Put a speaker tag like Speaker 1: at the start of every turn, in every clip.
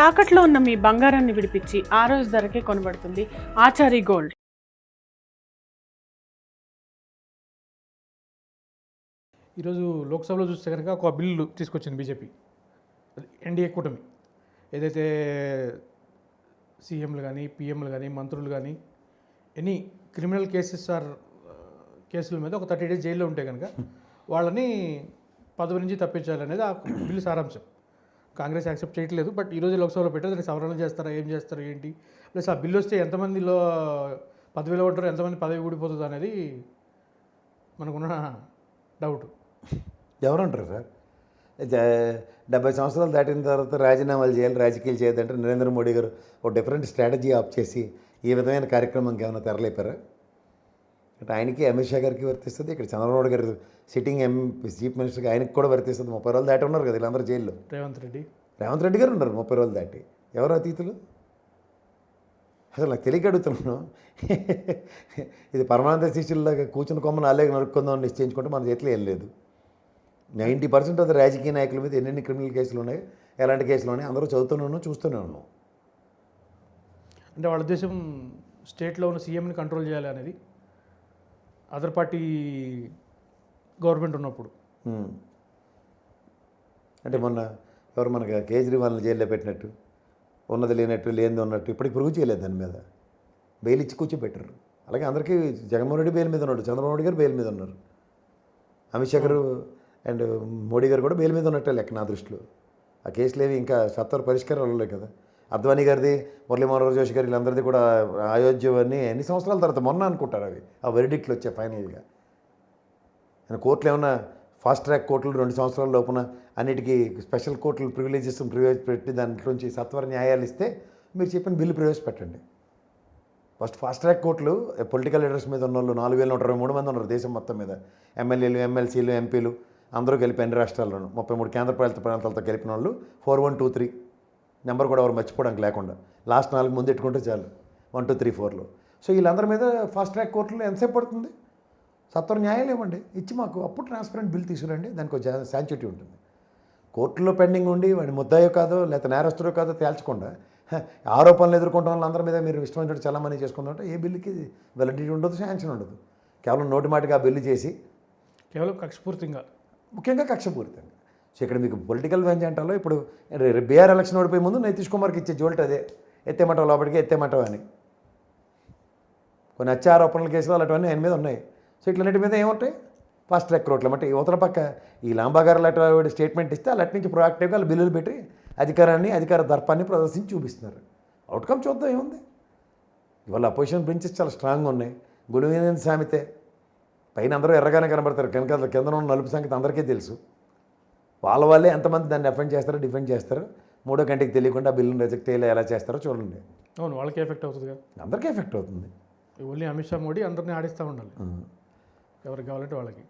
Speaker 1: తాకట్లో ఉన్న మీ బంగారాన్ని విడిపించి ఆ రోజు ధరకే కొనబడుతుంది ఆచారి గోల్డ్.
Speaker 2: ఈరోజు లోక్సభలో చూస్తే కనుక ఒక బిల్లు తీసుకొచ్చింది బీజేపీ, ఎన్డీఏ కూటమి. ఏదైతే సీఎంలు కానీ పీఎంలు కానీ మంత్రులు కానీ ఎనీ క్రిమినల్ కేసుల మీద ఒక 30 days జైల్లో ఉంటే కనుక వాళ్ళని పదవి నుంచి తప్పించాలనేది ఆ బిల్లు సారాంశం. కాంగ్రెస్ యాక్సెప్ట్ చేయట్లేదు. బట్ ఈరోజు లోక్సభలో పెట్టారు. దానికి సవరణ చేస్తారా, ఏం చేస్తారు, ఏంటి, ప్లస్ ఆ బిల్లు వస్తే ఎంతమందిలో పదవిలో ఉంటారో, ఎంతమంది పదవి ఊడిపోతుంది అనేది మనకున్న డౌట్.
Speaker 3: ఎవరంటారు సార్? 70 సంవత్సరాలు దాటిన తర్వాత రాజీనామాలు చేయాలి, రాజకీయాలు చేయదంటే నరేంద్ర మోడీ గారు ఒక డిఫరెంట్ స్ట్రాటజీ ఆప్ చేసి ఈ విధమైన కార్యక్రమంకి ఏమైనా తెరలేపారా? అంటే ఆయనకి, అమిత్ షా గారికి వర్తిస్తుంది. ఇక్కడ చంద్రబాబు గారు సిట్టింగ్ చీఫ్ మినిస్టర్కి ఆయనకి కూడా వర్తిస్తుంది. 30 రోజులు దాటి ఉన్నారు కదా వీళ్ళందరూ జైల్లో. రేవంత్ రెడ్డి గారు ఉన్నారు 30 రోజులు దాటి. ఎవరు అతీతులు? అసలు నాకు తెలియక అడుగుతున్నాను. ఇది పరమానంద శిష్యుల్లాగా కూర్చుని కొమ్మను అలాగే నరుక్కుందాం నిశ్చయించుకుంటే మన చేతిలో ఏం లేదు. 90% అది రాజకీయ నాయకుల మీద ఎన్నెన్ని క్రిమినల్ కేసులు ఉన్నాయి, ఎలాంటి కేసులు ఉన్నాయి అందరూ చదువుతూనే ఉన్నాం, చూస్తూనే ఉన్నాం.
Speaker 2: అంటే వాళ్ళ ఉద్దేశం స్టేట్లో ఉన్న సీఎంని కంట్రోల్ చేయాలి అనేది, అదర్ పార్టీ గవర్నమెంట్ ఉన్నప్పుడు.
Speaker 3: అంటే మొన్న ఎవరు మనకు కేజ్రీవాల్ని జైల్లో పెట్టినట్టు, ఉన్నది లేనట్టు, లేనిది ఉన్నట్టు ఇప్పటికి ప్రూవ్ చేయలేదు. దాని మీద బెయిల్ ఇచ్చి కూర్చోబెట్టారు. అలాగే అందరికీ జగన్మోహన్ రెడ్డి బెయిల్ మీద ఉన్నాడు, చంద్రబాబు నాయుడు గారు బెయిల్ మీద ఉన్నారు, అమిత్ షా గారు అండ్ మోడీ గారు కూడా బెయిల్ మీద ఉన్నట్టే లెక్క నా దృష్టిలో. ఆ కేసులు ఏవి ఇంకా సత్వర పరిష్కారం అవ్వలేదు కదా. అద్వానీ గారిది, మురళీ మనోహర్ జోషి గారి వీళ్ళందరిది కూడా అయోధ్య అన్నీ ఎన్ని సంవత్సరాల తర్వాత మొన్న అనుకుంటారు అవి, ఆ వెరిడిక్ట్లు వచ్చాయి ఫైనల్గా. కోర్టులు ఏమన్నా ఫాస్ట్ ట్రాక్ కోర్టులు 2 సంవత్సరాల లోపున అన్నిటికీ స్పెషల్ కోర్టులు ప్రివిలేజెస్ పెట్టి దాంట్లోంచి సత్వర న్యాయాలు ఇస్తే మీరు చెప్పిన బిల్లు ప్రవేశపెట్టండి. ఫస్ట్ ఫాస్ట్ ట్రాక్ కోర్టులు పొలిటికల్ లీడర్స్ మీద ఉన్న వాళ్ళు 4123 మంది ఉన్నారు దేశం మొత్తం మీద. ఎమ్మెల్యేలు, ఎమ్మెల్సీలు, ఎంపీలు అందరూ కలిపి అన్ని రాష్ట్రాల్లోనూ 33 కేంద్రపాలిత ప్రాంతాలతో కలిపిన వాళ్ళు 4123 నెంబర్ కూడా ఎవరు మర్చిపోవడానికి లేకుండా లాస్ట్ 4 ముందు ఎట్టుకుంటే చాలు 1 2 3 4లో. సో వీళ్ళందరి మీద ఫాస్ట్ ట్రాక్ కోర్టులో ఎంతసేపు పడుతుంది? సత్వర న్యాయాలు ఇవ్వండి, ఇచ్చి మాకు అప్పుడు ట్రాన్స్పరెంట్ బిల్ తీసుకురండి. దానికి ఒక శాంచుటీ ఉంటుంది. కోర్టులో పెండింగ్ ఉండి వాడి ముద్దాయో కాదో లేకపోతే నేరస్తుడో కాదో తేల్చకుండా ఆరోపణలు ఎదుర్కొంటున్న వాళ్ళందరి మీద మీరు ఇష్టమైన చలామణి చేసుకుందంటే ఏ బిల్లుకి వెలిడిటీ ఉండదు, శాంక్షన్ ఉండదు. కేవలం నోటి మాటిగా ఆ బిల్లు చేసి
Speaker 2: కేవలం కక్షపూరితంగా,
Speaker 3: ముఖ్యంగా కక్షపూరితంగా. సో ఇక్కడ మీకు పొలిటికల్ వెంజెంటాలో ఇప్పుడు బీఆర్ ఎలక్షన్ ఓడిపోయే ముందు నితీష్ కుమార్కి ఇచ్చే జోల్ట్ అదే, ఎత్తేమంటావు లోపలికి, ఎత్తేమంటావు అని. కొన్ని హత్య ఆరోపణల కేసులు అలాంటివన్నీ ఆయన మీద ఉన్నాయి. సో ఇట్లన్నిటి మీద ఏముంటాయి? ఫాస్ట్ ట్రాక్ కోర్టులు. అంటే యువతల పక్క ఈ లాంబాగారు లాంటి స్టేట్మెంట్ ఇస్తే అలాంటి నుంచి ప్రొయాక్టివ్గా వాళ్ళు బిల్లులు పెట్టి అధికార దర్పాన్ని ప్రదర్శించి చూపిస్తున్నారు. అవుట్కమ్ చూద్దాం ఏముంది. ఇవాళ అపోజిషన్ బెంచెస్ చాలా స్ట్రాంగ్గా ఉన్నాయి. గుణవీన సామెతే, పైన అందరూ ఎర్రగానే కనబడతారు, కింద ఉన్న నలుపు సంగతి అందరికీ తెలుసు. వాళ్ళే ఎంతమంది దాన్ని డిఫెండ్ చేస్తారో మూడో కంటికి తెలియకుండా బిల్లును రిజెక్ట్ అయ్యేలా ఎలా చేస్తారో చూడండి.
Speaker 2: అవును, వాళ్ళకి ఎఫెక్ట్ అవుతుంది కదా,
Speaker 3: అందరికీ ఎఫెక్ట్ అవుతుంది.
Speaker 2: ఓన్లీ అమిత్ షా, మోడీ అందరినీ ఆడిస్తూ ఉండాలి ఎవరికి కావాలంటే వాళ్ళకి.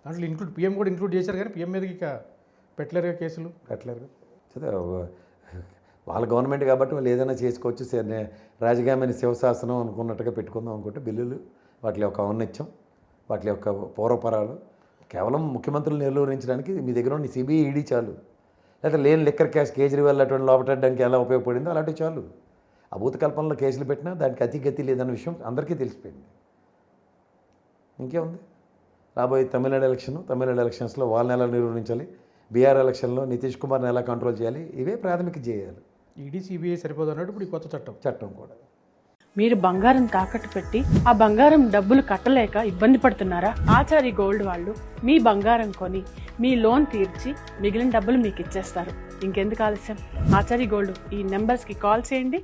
Speaker 2: దాంట్లో పీఎం కూడా ఇంక్లూడ్ చేశారు కానీ పీఎం మీదకి ఇక పెట్టలేరు కేసులు,
Speaker 3: పెట్టలేరు. వాళ్ళ గవర్నమెంట్ కాబట్టి వాళ్ళు ఏదైనా చేసుకోవచ్చు. రాజకీయమైన శివశాసనం అనుకున్నట్టుగా పెట్టుకుందాం అనుకుంటే బిల్లులు వాటి యొక్క ఔన్నత్యం, వాటి యొక్క పూర్వపరాలు కేవలం ముఖ్యమంత్రులు నిర్వహించడానికి మీ దగ్గర ఉన్న సిబిఐ, ఈడీ చాలు. లేదా లేని లిక్కర్ క్యాష్ కేజ్రీవాల్ అటువంటి లోపట్టడానికి ఎలా ఉపయోగపడిందో అలాంటివి చాలు. అభూత కల్పనలో కేసులు పెట్టినా దానికి అతిగతి లేదన్న విషయం అందరికీ తెలిసిపోయింది. ఇంకేముంది? రాబోయే తమిళనాడు ఎలక్షన్స్లో వాళ్ళని ఎలా నిర్వహించాలి, బీహార్ ఎలక్షన్లో నితీష్ కుమార్ని ఎలా కంట్రోల్ చేయాలి, ఇవే ప్రాథమిక చేయాలి.
Speaker 2: ఈడీ, సిబిఐ సరిపోదు అన్నట్టు ఇప్పుడు ఈ కొత్త చట్టం కూడా.
Speaker 1: మీరు బంగారం తాకట్టు పెట్టి ఆ బంగారం డబ్బులు కట్టలేక ఇబ్బంది పడుతున్నారా? ఆచారి గోల్డ్ వాళ్ళు మీ బంగారం కొని మీ లోన్ తీర్చి మిగిలిన డబ్బులు మీకు ఇచ్చేస్తారు. ఇంకెందుకు ఆలస్యం? ఆచారి గోల్డ్ ఈ నెంబర్స్కి కాల్ చేయండి.